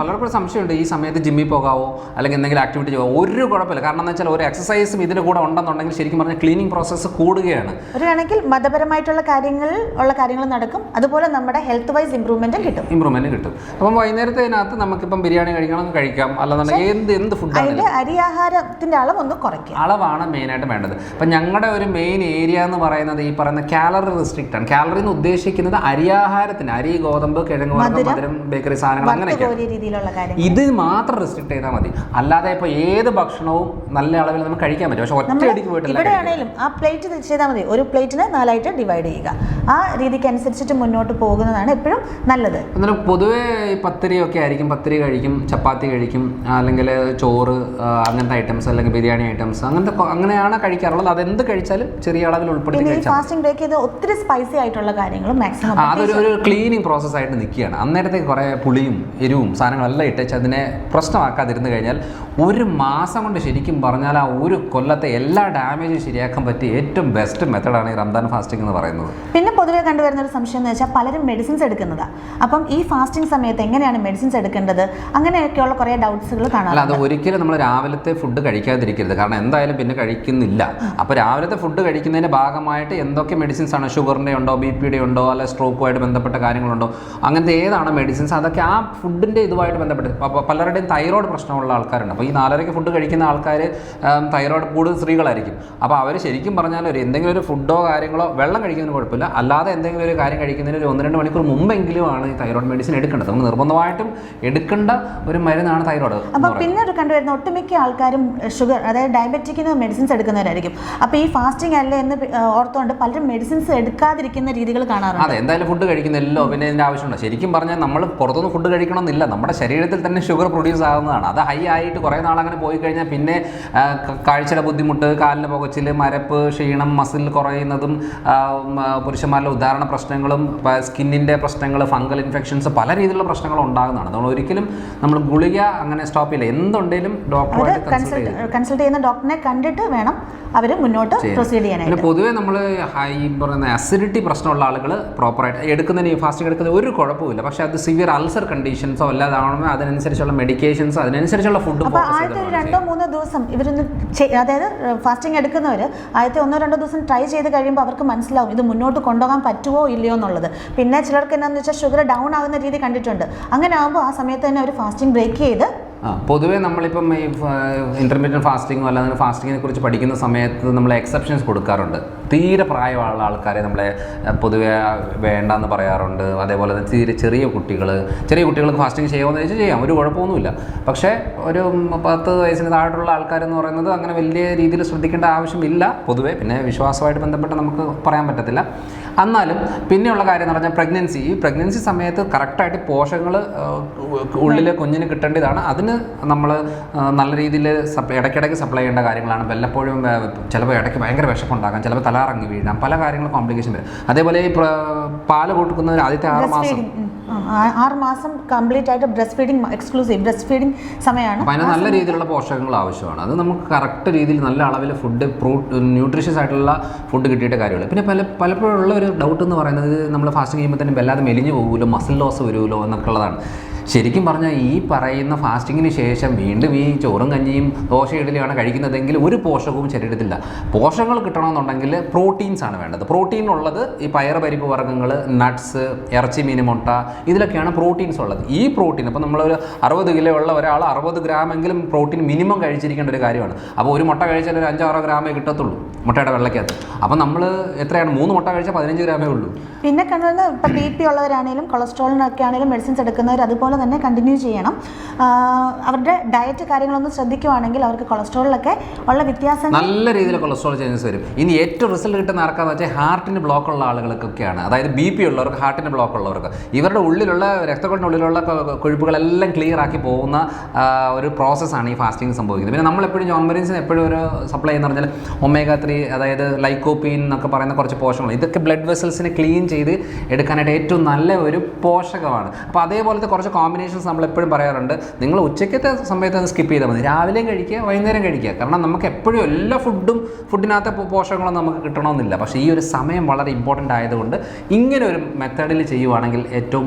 പലർക്കും സംശയമുണ്ട്, ഈ സമയത്ത് ജിമ്മിൽ പോകാവോ അല്ലെങ്കിൽ എന്തെങ്കിലും ആക്ടിവിറ്റി ചെയ്യാവോ? ഒരു കുഴപ്പമില്ല. കാരണം എന്ന് വെച്ചാൽ ഒരു എക്സസൈസും ഇതിൻ്റെ കൂടെ ഉണ്ടെന്നുണ്ടെങ്കിൽ ശരിക്കും പറഞ്ഞാൽ ക്ലീനിങ് പ്രോസസ്സ് കൂടുകയാണ്. ഒരു കണക്കിൽ മതപരമായിട്ടുള്ള കാര്യങ്ങൾ നടക്കും, അതുപോലെ നമ്മുടെ ഹെൽത്ത് വൈസ് ഇമ്പ്രൂവ്മെന്റ് കിട്ടും. അപ്പം വൈകുന്നേരത്തിനകത്ത് നമുക്കിപ്പം ബിരിയാണി കഴിക്കാം, അല്ലാന്നുണ്ടെങ്കിൽ എന്ത് ഫുഡാണ്, അരിയാഹാരത്തിന്റെ അളവൊന്ന് കുറയ്ക്കുക, അളവാണ് മെയിനായിട്ട് വേണ്ടത്. അപ്പം ഞങ്ങളുടെ ഒരു മെയിൻ ഏരിയ എന്ന് പറയുന്നത് ഈ പറയുന്ന കാലറി റെസ്ട്രിക്റ്റ് ആണ്. കാലറി എന്ന് ഉദ്ദേശിക്കുന്നത് അരിയാഹാരത്തിന്, അരി, ഗോതമ്പ്, കിഴങ്ങ് വർഗ്ഗം, മധുരം, ബേക്കറി സാധനങ്ങൾ, അങ്ങനെയൊക്കെ ഇത് മാത്രം റെസ്ട്രിക്ട് ചെയ്താൽ മതി. അല്ലാതെ ഇപ്പോൾ ഏത് ഭക്ഷണവും നല്ല അളവിൽ നമുക്ക് കഴിക്കാൻ പറ്റും. പക്ഷെ ഒറ്റയടിക്ക് ഇവിടെയാണെങ്കിലും ആ പ്ലേറ്റ് ചെയ്താൽ മതി. ഒരു പ്ലേറ്റിനെ 4ആയിട്ട് ഡിവൈഡ് ചെയ്യുക. ആ രീതിക്ക് അനുസരിച്ചിട്ട് മുന്നോട്ട് പോകുന്നതാണ് എപ്പോഴും നല്ലത്. എന്നാലും പൊതുവേ പത്തിരിയൊക്കെ ആയിരിക്കും, പത്തിരി കഴിക്കും, ചപ്പാത്തി കഴിക്കും, അല്ലെങ്കിൽ ചോറ്, അങ്ങനത്തെ ഐറ്റംസ്, അല്ലെങ്കിൽ ബിരിയാണി ഐറ്റംസ്, അങ്ങനെയാണ് കഴിക്കാറുള്ളത്. അതെന്ത് കഴിച്ചാലും ചെറിയ അളവിൽ ഉൾപ്പെടുത്തി കഴിച്ചാൽ. ഫാസ്റ്റിംഗ് ബ്രേക്ക് ചെയ്ത് ഒത്തിരി സ്പൈസി ആയിട്ടുള്ള കാര്യങ്ങളും മാക്സിമം അതൊരു ക്ലീനിങ് പ്രോസസ് ആയിട്ട് നിൽക്കുകയാണ്. അന്നേരത്തേക്ക് കുറേ പുളിയും എരിവും സാധനങ്ങളെല്ലാം ഇട്ടേച്ച് അതിനെ പ്രശ്നമാക്കാതിരുന്ന് കഴിഞ്ഞാൽ 1 മാസം കൊണ്ട് ശരിക്കും പറഞ്ഞാൽ ആ ഒരു കൊല്ലത്തെ എല്ലാ ഡാമേജും ശരിയാക്കാൻ പറ്റിയ ഏറ്റവും ബെസ്റ്റ് മെത്തഡാണ് ഈ റംദാൻ ഫാസ്റ്റിംഗ് എന്ന് പറയുന്നത്. പിന്നെ പൊതുവെ കണ്ടുവരുന്ന ഒരു സംശയം എന്ന് വെച്ചാൽ പലരും മെഡിസിൻസ് എടുക്കുന്നതാണ്. അപ്പം ഈ ഫാസ്റ്റിംഗ് സമയത്ത് എങ്ങനെയാണ് മെഡിസിൻസ് എടുക്കേണ്ടത്, അങ്ങനെയൊക്കെയുള്ള കുറേ ഡൗട്ട്സുകൾ കാണാം. അല്ല, അത് ഒരിക്കലും നമ്മൾ രാവിലത്തെ ഫുഡ് കഴിക്കാതിരിക്കരുത്. കാരണം എന്തായാലും പിന്നെ കഴിക്കുന്നില്ല. അപ്പോൾ രാവിലത്തെ ഫുഡ് കഴിക്കുന്നതിൻ്റെ ഭാഗമായിട്ട് എന്തൊക്കെ മെഡിസിൻസ് ആണ്, ഷുഗറിൻ്റെ ഉണ്ടോ, BP-യുടെ ഉണ്ടോ, അല്ല സ്ട്രോക്കുമായിട്ട് ബന്ധപ്പെട്ട കാര്യങ്ങളുണ്ടോ, അങ്ങനത്തെ ഏതാണ് മെഡിസിൻസ്, അതൊക്കെ ആ ഫുഡിൻ്റെ ഇതുമായിട്ട് ബന്ധപ്പെട്ട്. പലരുടെയും തൈറോയ്ഡ് പ്രശ്നമുള്ള ആൾക്കാരുണ്ട്. അപ്പോൾ ഈ 4:30 ഫുഡ് കഴിക്കുന്ന ആൾക്കാർ തൈറോയ്ഡ് കൂടുതൽ സ്ത്രീകളായിരിക്കും. അപ്പോൾ അവർ ശരിക്കും പറഞ്ഞാൽ എന്തെങ്കിലും ഒരു ഫുഡോ കാര്യങ്ങളോ, വെള്ളം കഴിക്കുന്നതിന് കുഴപ്പമില്ല, അല്ലാതെ എന്തെങ്കിലും ഒരു കാര്യം കഴിക്കുന്നതിന് ഒരു 1-2 മണിക്കൂർ മുമ്പെങ്കിലും ആണ് ഈ തൈറോയ്ഡ് മെഡിസിൻ എടുക്കേണ്ടത്. നമുക്ക് നിർബന്ധമായിട്ടും എടുക്കേണ്ട ഒരു മരുന്നാണ് തൈറോയ്ഡ്. അപ്പോൾ പിന്നെ ഒരു കണ്ടുവരുന്ന ഒട്ടുമിക്ക ആൾക്കാരും ഷുഗർ, അതായത് ഡയബറ്റിക്കിന് മെഡിസിൻസ് എടുക്കുന്നവരായിരിക്കും. അപ്പോൾ ഈ ഫാസ്റ്റിംഗ് അല്ലേ എന്ന് ഓർത്തുകൊണ്ട് പലരും മെഡിസിൻസ് എടുക്കാതിരിക്കുന്ന രീതികൾ കാണാറുണ്ട്. അതെ, എന്തായാലും ഫുഡ് കഴിക്കുന്നില്ലോ, പിന്നെ ഇതിൻ്റെ ആവശ്യമുണ്ട്. ശരിക്കും പറഞ്ഞാൽ നമ്മൾ പുറത്തുനിന്ന് ഫുഡ് കഴിക്കണമെന്നില്ല, നമ്മുടെ ശരീരത്തിൽ തന്നെ ഷുഗർ പ്രൊഡ്യൂസ് ആകുന്നതാണ്. അത് ഹൈ ആയിട്ട് കുറേ നാളങ്ങനെ പോയി കഴിഞ്ഞാൽ പിന്നെ കാഴ്ചയുടെ ബുദ്ധിമുട്ട്, കാലിന് പുകച്ചിൽ, മരപ്പ്, ക്ഷീണം, മസിൽ കുറയുന്നതും, പുരുഷന്മാരിലെ ഉദാഹരണ പ്രശ്നങ്ങളും, സ്കിന്നിൻ്റെ പ്രശ്നങ്ങൾ, ഫംഗൽ ഇൻഫെക്ഷൻസ്, പല രീതിയിലുള്ള പ്രശ്നങ്ങളും ഉണ്ടാകുന്നതാണ്. അതുകൊണ്ട് ഒരിക്കലും നമ്മൾ ഗുളിക അങ്ങനെ സ്റ്റോപ്പ് ചെയ്യില്ല. എന്തുണ്ടെങ്കിലും ഡോക്ടറുമായിട്ട് കൺസൾട്ട് ചെയ്യുന്ന ഡോക്ടറിനെ കണ്ടിട്ട് വേണം അവർ മുന്നോട്ട് പ്രൊസീഡ് ചെയ്യാനായിട്ട്. പിന്നെ പൊതുവേ നമ്മൾ പറയുന്ന അസിഡിറ്റി പ്രശ്നമുള്ള ആളുകൾ പ്രോപ്പറായിട്ട് എടുക്കുന്നതിന് ഈ ഫാസ്റ്റിംഗ് എടുക്കുന്നത് ഒരു കുഴപ്പമില്ല. പക്ഷേ അത് സിവിയർ അൾസർ കണ്ടീഷൻസോ അല്ലാതാണെങ്കിൽ അതിനനുസരിച്ചുള്ള മെഡിക്കേഷൻസ്, അതിനനുസരിച്ചുള്ള ഫുഡ്. അപ്പോൾ ആദ്യത്തെ 2-3 ദിവസം ഇവരൊന്ന് അതായത് ഫാസ്റ്റിംഗ് എടുക്കുന്നവർ ആദ്യത്തെ 1-2 ദിവസം ട്രൈ ചെയ്ത് കഴിയുമ്പോൾ അവർക്ക് മനസ്സിലാവും ഇത് മുന്നോട്ട് കൊണ്ടുപോകാൻ പറ്റുമോ ഇല്ലയോ എന്നുള്ളത്. പിന്നെ ചിലർക്ക് എന്താണെന്ന് വെച്ചാൽ ഷുഗർ ഡൗൺ ആകുന്ന രീതി കണ്ടിട്ടുണ്ട്. അങ്ങനെ ആകുമ്പോൾ ആ സമയത്ത് തന്നെ അവർ ഫാസ്റ്റിംഗ് ബ്രേക്ക് ചെയ്ത്. പൊതുവേ നമ്മളിപ്പം ഈ ഇൻ്റർമീഡിയറ്റ് ഫാസ്റ്റിങ്ങോ അല്ലാതെ ഫാസ്റ്റിങ്ങിനെ കുറിച്ച് പഠിക്കുന്ന സമയത്ത് നമ്മൾ എക്സെപ്ഷൻസ് കൊടുക്കാറുണ്ട്. തീരെ പ്രായമുള്ള ആൾക്കാരെ നമ്മളെ പൊതുവേ വേണ്ടെന്ന് പറയാറുണ്ട്. അതേപോലെ തന്നെ തീരെ ചെറിയ കുട്ടികൾക്ക് ഫാസ്റ്റിംഗ് ചെയ്യുമെന്ന് വെച്ചാൽ ചെയ്യാം, ഒരു കുഴപ്പമൊന്നുമില്ല. പക്ഷേ ഒരു 10 വയസ്സിന് താഴെയുള്ള ആൾക്കാരെന്ന് പറയുന്നത് അങ്ങനെ വലിയ രീതിയിൽ ശ്രദ്ധിക്കേണ്ട ആവശ്യമില്ല പൊതുവേ. പിന്നെ വിശ്വാസമായിട്ട് ബന്ധപ്പെട്ട് നമുക്ക് പറയാൻ പറ്റത്തില്ല. എന്നാലും പിന്നെയുള്ള കാര്യം എന്ന് പറഞ്ഞാൽ ഈ പ്രഗ്നൻസി സമയത്ത് കറക്റ്റായിട്ട് പോഷകങ്ങൾ ഉള്ളിൽ കുഞ്ഞിന് കിട്ടേണ്ടതാണ്. അതിന് നമ്മൾ നല്ല രീതിയിൽ ഇടയ്ക്കിടയ്ക്ക് സപ്ലൈ ചെയ്യേണ്ട കാര്യങ്ങളാണ്. വല്ലപ്പോഴും ചിലപ്പോൾ ഇടയ്ക്ക് ഭയങ്കര വിശപ്പുണ്ടാകാം, ചിലപ്പോൾ തലകറങ്ങി വീഴാം, പല കാര്യങ്ങളും കോംപ്ലിക്കേഷൻ വരും. അതേപോലെ ഈ പാല് കൊടുക്കുന്നതിന് ആദ്യത്തെ 6 മാസം കംപ്ലീറ്റ് ആയിട്ട് എക്സ്ക്ലൂസീവ് ബ്രസ്റ്റ് ഫീഡിങ് സമയമാണ്. അപ്പോൾ അതിന് നല്ല രീതിയിലുള്ള പോഷകങ്ങൾ ആവശ്യമാണ്. അത് നമുക്ക് കറക്റ്റ് രീതിയിൽ നല്ല അളവിൽ ഫുഡ്, ന്യൂട്രീഷ്യസ് ആയിട്ടുള്ള ഫുഡ് കിട്ടിയിട്ട് കാര്യമുള്ളൂ. പിന്നെ പലപ്പോഴും ഉള്ള ഒരു ഡൗട്ട് എന്ന് പറയുന്നത് നമ്മൾ ഫാസ്റ്റിംഗ് ചെയ്യുമ്പോൾ തന്നെ വല്ലാതെ മെലിഞ്ഞു പോകുമല്ലോ, മസിൽ ലോസ് വരുമല്ലോ എന്നൊക്കെ ഉള്ളതാണ്. ശരിക്കും പറഞ്ഞാൽ ഈ പറയുന്ന ഫാസ്റ്റിങ്ങിന് ശേഷം വീണ്ടും ഈ ചോറും കഞ്ഞിയും ദോശ ഇഡലിയാണ് കഴിക്കുന്നതെങ്കിൽ ഒരു പോഷകവും ശരീരത്തില്ല. പോഷകങ്ങൾ കിട്ടണമെന്നുണ്ടെങ്കിൽ പ്രോട്ടീൻസ് ആണ് വേണ്ടത്. പ്രോട്ടീൻ ഉള്ളത് ഈ പയറുപരിപ്പ് വർഗ്ഗങ്ങൾ, നട്ട്സ്, ഇറച്ചി, മീൻ, മുട്ട, ഇതിലൊക്കെയാണ് പ്രോട്ടീൻസ് ഉള്ളത്. ഈ പ്രോട്ടീൻ അപ്പോൾ നമ്മളൊരു 60 കിലോ ഉള്ള ഒരാൾ 60 ഗ്രാമെങ്കിലും പ്രോട്ടീൻ മിനിമം കഴിച്ചിരിക്കേണ്ട ഒരു കാര്യമാണ്. അപ്പോൾ ഒരു മുട്ട കഴിച്ചാൽ ഒരു 5-6 ഗ്രാമേ കിട്ടത്തുള്ളൂ മുട്ടയുടെ വെള്ളക്കകത്ത്. അപ്പോൾ നമ്മൾ എത്രയാണ് 3 മുട്ട കഴിച്ചാൽ 15 ഗ്രാമേ ഉള്ളൂ. പിന്നെ കണ്ടുവന്ന് ഇപ്പോൾ BP ഉള്ളവരാണെങ്കിലും കൊളസ്ട്രോളിനൊക്കെ ആണെങ്കിലും മെഡിസിൻസ് എടുക്കുന്നവർ, അതുപോലെ അതുപോലെ തന്നെ കണ്ടിന്യൂ ചെയ്യണം. അവരുടെ ഡയറ്റ് കാര്യങ്ങളൊന്നും ശ്രദ്ധിക്കുവാണെങ്കിൽ അവർക്ക് കൊളസ്ട്രോളിലൊക്കെ ഉള്ള വ്യത്യാസം നല്ല രീതിയിൽ കൊളസ്ട്രോൾ ചേഞ്ചസ് വരും. ഇനി ഏറ്റവും റിസൾട്ട് കിട്ടുന്ന ആർക്കാന്ന് വെച്ചാൽ ഹാർട്ടിന് ബ്ലോക്ക് ഉള്ള ആളുകൾക്കൊക്കെയാണ്. അതായത് BP ഉള്ളവർക്ക്, ഹാർട്ടിന് ബ്ലോക്ക് ഉള്ളവർക്ക്, ഇവരുടെ ഉള്ളിലുള്ള രക്തക്കൊള്ളിൻ്റെ ഉള്ളിലുള്ള കൊഴുപ്പുകളെല്ലാം ക്ലിയർ ആക്കി പോകുന്ന ഒരു പ്രോസസ്സാണ് ഈ ഫാസ്റ്റിംഗ് സംഭവിക്കുന്നത്. പിന്നെ നമ്മളെപ്പോഴും ജോൺ മരീൻസിന് എപ്പോഴും ഒരു സപ്ലൈ എന്ന് പറഞ്ഞാൽ omega-3, അതായത് ലൈക്കോപ്പീൻ എന്നൊക്കെ പറയുന്ന കുറച്ച് പോഷകങ്ങൾ, ഇതൊക്കെ ബ്ലഡ് വെസൽസിനെ ക്ലീൻ ചെയ്ത് എടുക്കാനായിട്ട് ഏറ്റവും നല്ല ഒരു പോഷകമാണ്. അപ്പോൾ അതേപോലത്തെ കുറച്ച് കോമ്പിനേഷൻസ് നമ്മൾ എപ്പോഴും പറയാറുണ്ട്. നിങ്ങൾ ഉച്ചയ്ക്കത്തെ സമയത്ത് അത് സ്കിപ്പ് ചെയ്താൽ മതി, രാവിലെയും കഴിക്കുക, വൈകുന്നേരം കഴിക്കുക. കാരണം നമുക്ക് എപ്പോഴും എല്ലാ ഫുഡിനകത്തെ പോഷകങ്ങളും നമുക്ക് കിട്ടണമെന്നില്ല. പക്ഷേ ഈ ഒരു സമയം വളരെ ഇമ്പോർട്ടൻ്റ് ആയതുകൊണ്ട് ഇങ്ങനെ ഒരു മെത്തേഡിൽ ചെയ്യുവാണെങ്കിൽ ഏറ്റവും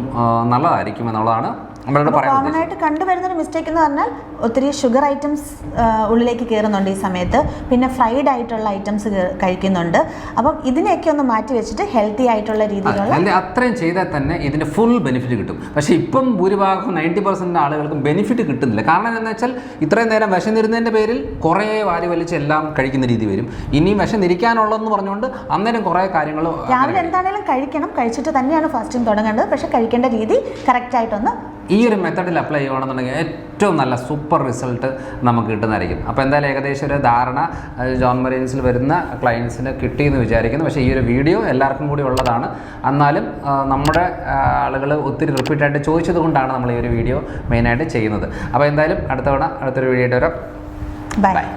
നല്ലതായിരിക്കും എന്നുള്ളതാണ് നമ്മളോട് പറയാൻ കോമൺ ആയിട്ട് കണ്ടുവരുന്നൊരു മിസ്റ്റേക്ക് എന്ന് പറഞ്ഞാൽ ഒത്തിരി ഷുഗർ ഐറ്റംസ് ഉള്ളിലേക്ക് കയറുന്നുണ്ട് ഈ സമയത്ത്. പിന്നെ ഫ്രൈഡ് ആയിട്ടുള്ള ഐറ്റംസ് കഴിക്കുന്നുണ്ട്. അപ്പം ഇതിനെയൊക്കെ ഒന്ന് മാറ്റി വെച്ചിട്ട് ഹെൽത്തി ആയിട്ടുള്ള രീതിയിലുള്ള അത്രയും ചെയ്താൽ തന്നെ ഇതിൻ്റെ ഫുൾ ബെനിഫിറ്റ് കിട്ടും. പക്ഷേ ഇപ്പം ഭൂരിഭാഗം 90% ആളുകൾക്കും ബെനിഫിറ്റ് കിട്ടുന്നില്ല. കാരണം എന്താണെന്ന് വെച്ചാൽ ഇത്രയും നേരം വിശന്നിരുന്നതിൻ്റെ പേരിൽ കുറേ വാരി വലിച്ച് എല്ലാം കഴിക്കുന്ന രീതി വരും. ഇനിയും വിശന്നിരിക്കാനുള്ളതെന്ന് പറഞ്ഞുകൊണ്ട് അന്നേരം കുറേ കാര്യങ്ങൾ രാവിലെ എന്താണെങ്കിലും കഴിക്കണം. കഴിച്ചിട്ട് തന്നെയാണ് ഫാസ്റ്റിംഗ് തുടങ്ങേണ്ടത്. പക്ഷേ കഴിക്കേണ്ട രീതി കറക്റ്റായിട്ടൊന്ന് ഈ ഒരു മെത്തഡിൽ അപ്ലൈ ചെയ്യുകയാണെന്നുണ്ടെങ്കിൽ ഏറ്റവും നല്ല സൂപ്പർ റിസൾട്ട് നമുക്ക് കിട്ടുന്നതായിരിക്കും. അപ്പോൾ എന്തായാലും ഏകദേശം ഒരു ധാരണ ജോൺ മരീൻസിൽ വരുന്ന ക്ലയൻസിന് കിട്ടിയെന്ന് വിചാരിക്കുന്നു. പക്ഷേ ഈ ഒരു വീഡിയോ എല്ലാവർക്കും കൂടി ഉള്ളതാണ്. എന്നാലും നമ്മുടെ ആളുകൾ ഒത്തിരി റിപ്പീറ്റായിട്ട് ചോദിച്ചത് കൊണ്ടാണ് നമ്മൾ ഈ ഒരു വീഡിയോ മെയിനായിട്ട് ചെയ്യുന്നത്. അപ്പോൾ എന്തായാലും അടുത്ത തവണ അടുത്തൊരു വീഡിയോ ആയിട്ട് വരാം. ബൈ.